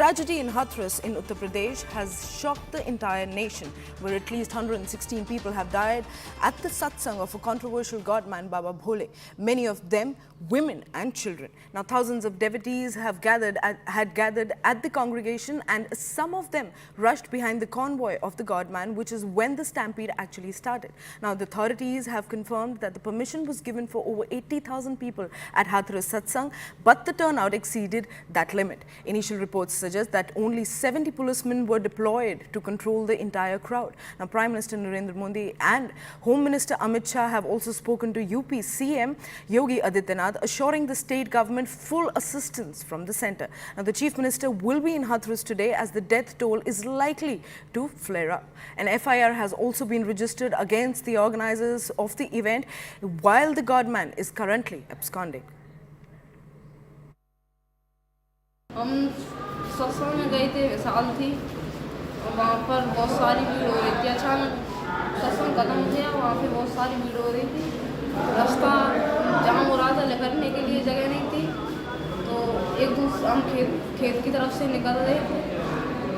tragedy in Hathras in Uttar Pradesh has shocked the entire nation, where at least 116 people have died at the satsang of a controversial godman Baba Bhole, many of them women and children. Now, thousands of devotees had gathered at the congregation, and some of them rushed behind the convoy of the godman, which is when the stampede actually started. Now, the authorities have confirmed that the permission was given for over 80,000 people at Hathras satsang, but the turnout exceeded that limit. Initial reports suggest that only 70 policemen were deployed to control the entire crowd. Now, Prime Minister Narendra Modi and Home Minister Amit Shah have also spoken to UP CM Yogi Adityanath, assuring the state government full assistance from the centre. Now, the Chief Minister will be in Hathras today as the death toll is likely to flare up. An FIR has also been registered against the organisers of the event, while the godman is currently absconding. हम सत्संग में गए थे, साल थी, वहाँ पर बहुत सारी भीड़ हो रही थी। अचानक सत्संग खत्म हो गया, वहाँ पे बहुत सारी भीड़ हो रही थी। रास्ता जाम हो रहा था, निकलने के लिए जगह नहीं थी, तो एक दूसरे हम खेत की तरफ से निकल रहे थे।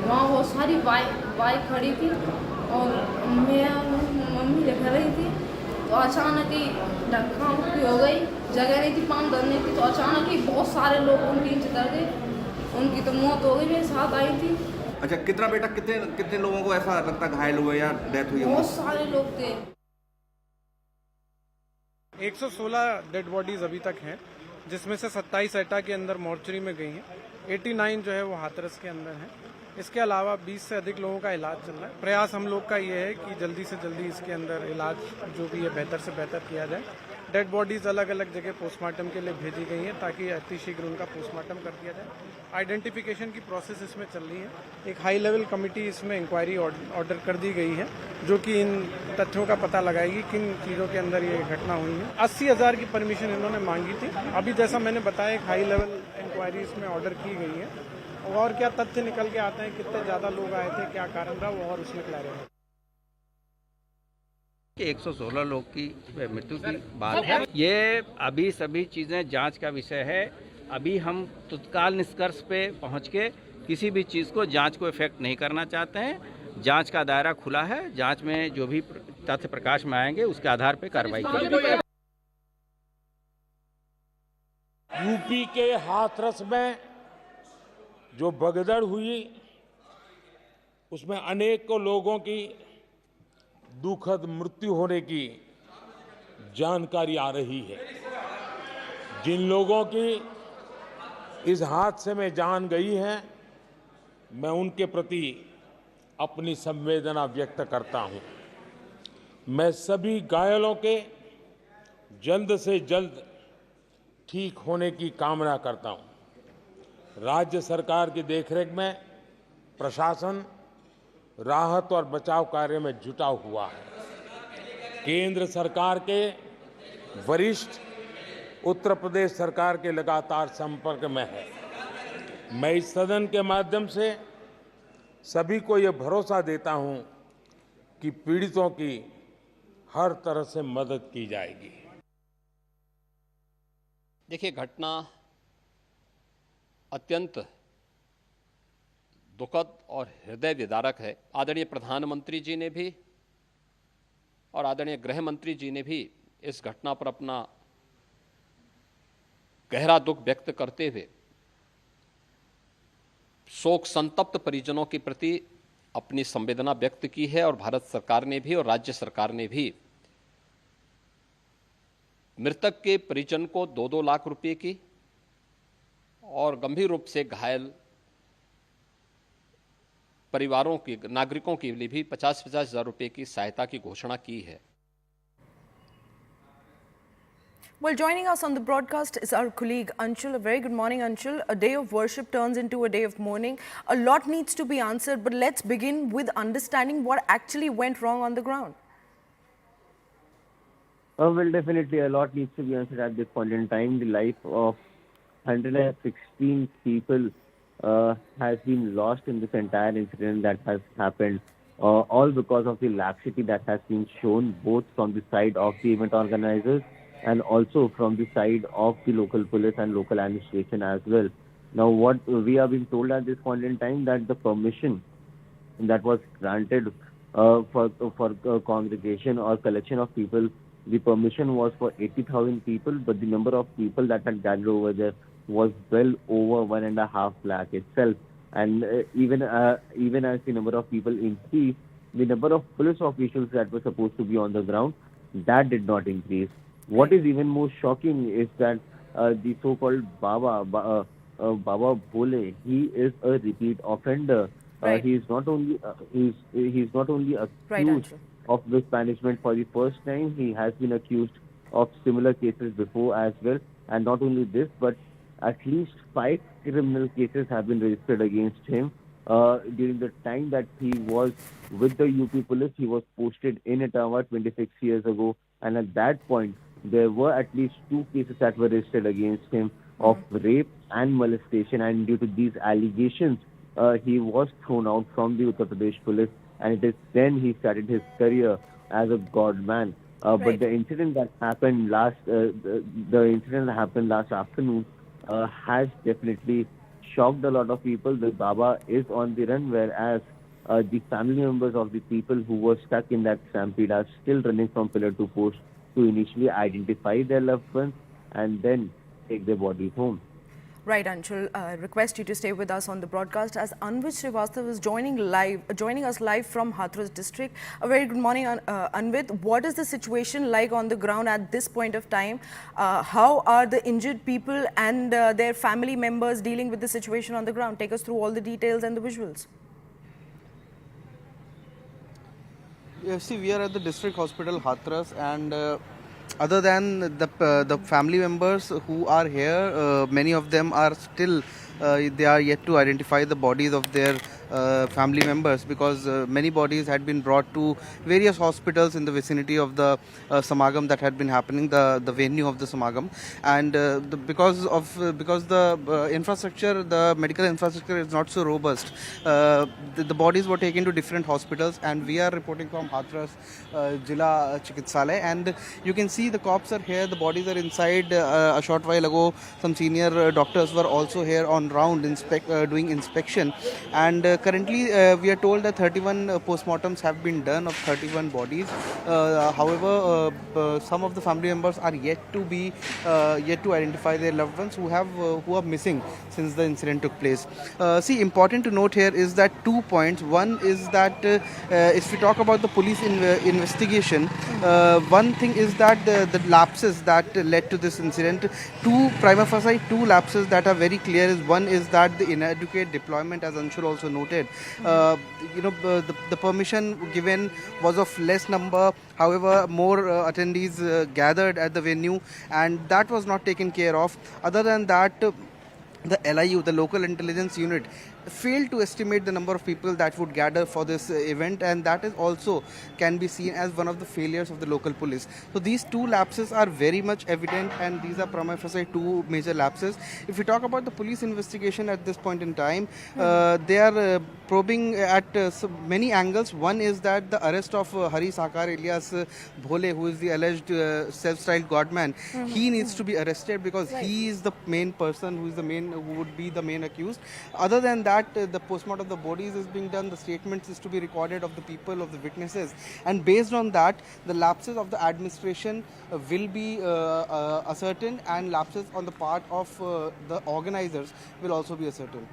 वहाँ बहुत सारी बाइक खड़ी थी और मैं मम्मी लिख रही थी, तो अचानक ही धक्का मुक्की हो गई, जगह नहीं थी पाँव धरने की, तो अचानक ही बहुत सारे लोग उनके नीचे दर गए, उनकी तो मौत हो गई, मेरे साथ आई थी। अच्छा, कितना बेटा कितने लोगों को ऐसा लगता घायल हुए या डेथ हुई? बहुत सारे लोग थे। 116 डेड बॉडीज अभी तक हैं, जिसमें से 27 एटा के अंदर मॉर्चरी में गई हैं, 89 जो है वो हाथरस के अंदर हैं। इसके अलावा 20 से अधिक लोगों का इलाज चल रहा है। प्रयास हम लोग का ये है कि जल्दी से जल्दी इसके अंदर इलाज जो भी है बेहतर से बेहतर किया जाए। डेड बॉडीज अलग अलग जगह पोस्टमार्टम के लिए भेजी गई हैं ताकि अतिशीघ्र उनका पोस्टमार्टम कर दिया जाए। आइडेंटिफिकेशन की प्रोसेस इसमें चल रही है। एक हाई लेवल कमेटी इसमें इंक्वायरी ऑर्डर कर दी गई है, जो कि इन तथ्यों का पता लगाएगी किन चीज़ों के अंदर ये घटना हुई है। 80,000 की परमिशन इन्होंने मांगी थी। अभी जैसा मैंने बताया, एक हाई लेवल इंक्वायरी इसमें ऑर्डर की गई है, और क्या तथ्य निकल के आते हैं, कितने ज़्यादा लोग आए थे, क्या कारण रहा, वो और उसमें क्लैरिटी है। 116 लोग की मृत्यु की बात है। ये अभी सभी चीज़ें जांच का विषय है। अभी हम तत्काल निष्कर्ष पे पहुंच के किसी भी चीज़ को जांच को इफेक्ट नहीं करना चाहते हैं। जांच का दायरा खुला है, जांच में जो भी तथ्य प्रकाश में आएंगे उसके आधार पे कार्रवाई की जाएगी। यूपी के हाथरस में जो भगदड़ हुई, उसमें अनेकों लोगों की दुखद मृत्यु होने की जानकारी आ रही है। जिन लोगों की इस हादसे में जान गई है, मैं उनके प्रति अपनी संवेदना व्यक्त करता हूं। मैं सभी घायलों के जल्द से जल्द ठीक होने की कामना करता हूं। राज्य सरकार की देखरेख में प्रशासन राहत और बचाव कार्य में जुटा हुआ है। केंद्र सरकार के वरिष्ठ उत्तर प्रदेश सरकार के लगातार संपर्क में है। मैं इस सदन के माध्यम से सभी को ये भरोसा देता हूं कि पीड़ितों की हर तरह से मदद की जाएगी। देखिए, घटना अत्यंत दुखद और हृदय विदारक है। आदरणीय प्रधानमंत्री जी ने भी और आदरणीय गृह मंत्री जी ने भी इस घटना पर अपना गहरा दुख व्यक्त करते हुए शोक संतप्त परिजनों के प्रति अपनी संवेदना व्यक्त की है, और भारत सरकार ने भी और राज्य सरकार ने भी मृतक के परिजन को 2-2 लाख रुपए की और गंभीर रूप से घायल परिवारों की, नागरिकों के लिए भी 50-50 हजार रुपए की सहायता की घोषणा की है। Well, joining us on the broadcast is our colleague Anshul. A very good morning, Anshul. A day of worship turns into a day of mourning. A lot needs to be answered, but let's begin with understanding what actually went wrong on the ground. Well, definitely a lot needs to be answered at this point in time. The life of 116 people has been lost in this entire incident that has happened, all because of the laxity that has been shown both from the side of the event organizers and also from the side of the local police and local administration as well. Now, what we are being told at this point in time, that the permission that was granted for congregation or collection of people, the permission was for 80,000 people, but the number of people that had gathered over there was well over 1.5 lakh itself. And even as the number of people increased, the number of police officials that were supposed to be on the ground, that did not increase. What is even more shocking is that the so-called Baba Bhole, he is a repeat offender. Right. He is not only he's not only Right, accused Anshul. of mismanagement for the first time. He has been accused of similar cases before as well. And not only this, but at least 5 criminal cases have been registered against him. During the time that he was with the UP police, he was posted in Etawah 26 years ago. And at that point, there were at least 2 cases that were registered against him of rape and molestation. And due to these allegations, he was thrown out from the Uttar Pradesh police, and it is then he started his career as a god man. Right. But the incident that happened last afternoon has definitely shocked a lot of people. The Baba is on the run, whereas the family members of the people who were stuck in that stampede are still running from pillar to post to initially identify their loved ones and then take their bodies home. Right, Anshul. Request you to stay with us on the broadcast as Anvit Srivastav is joining us live from Hathras district. A very good morning, Anvit. What is the situation like on the ground at this point of time? How are the injured people and their family members dealing with the situation on the ground? Take us through all the details and the visuals. Yeah, see, we are at the district hospital Hathras, and other than the family members who are here, many of them are still they are yet to identify the bodies of their family members, because many bodies had been brought to various hospitals in the vicinity of the Samagam that had been happening, the venue of the Samagam, and because the infrastructure, the medical infrastructure is not so robust, the bodies were taken to different hospitals, and we are reporting from Hathras Jila Chikitsalaya, and you can see the cops are here, the bodies are inside. A short while ago, some senior doctors were also here on round doing inspection, and currently we are told that 31 postmortems have been done of 31 bodies. However, some of the family members are yet to identify their loved ones who are missing since the incident took place. See, important to note here is that 2 points. One is that if we talk about the police investigation, one thing is that the lapses that led to this incident, prima facie two lapses that are very clear is, one is that the inadequate deployment, as Anshul also noted. The permission given was of less number. However, more attendees gathered at the venue, and that was not taken care of. Other than that, the LIU, the local intelligence unit, failed to estimate the number of people that would gather for this event, and that is also can be seen as one of the failures of the local police. So these two lapses are very much evident, and these are prima facie two major lapses. If we talk about the police investigation at this point in time, they are probing at many angles. One is that the arrest of Hari Sakar alias Bhole, who is the alleged self-styled godman, he needs to be arrested, because he is the main person who would be the main accused. Other than that, the postmortem of the bodies is being done, the statements is to be recorded of the people, of the witnesses, and based on that, the lapses of the administration will be ascertained, and lapses on the part of the organizers will also be ascertained.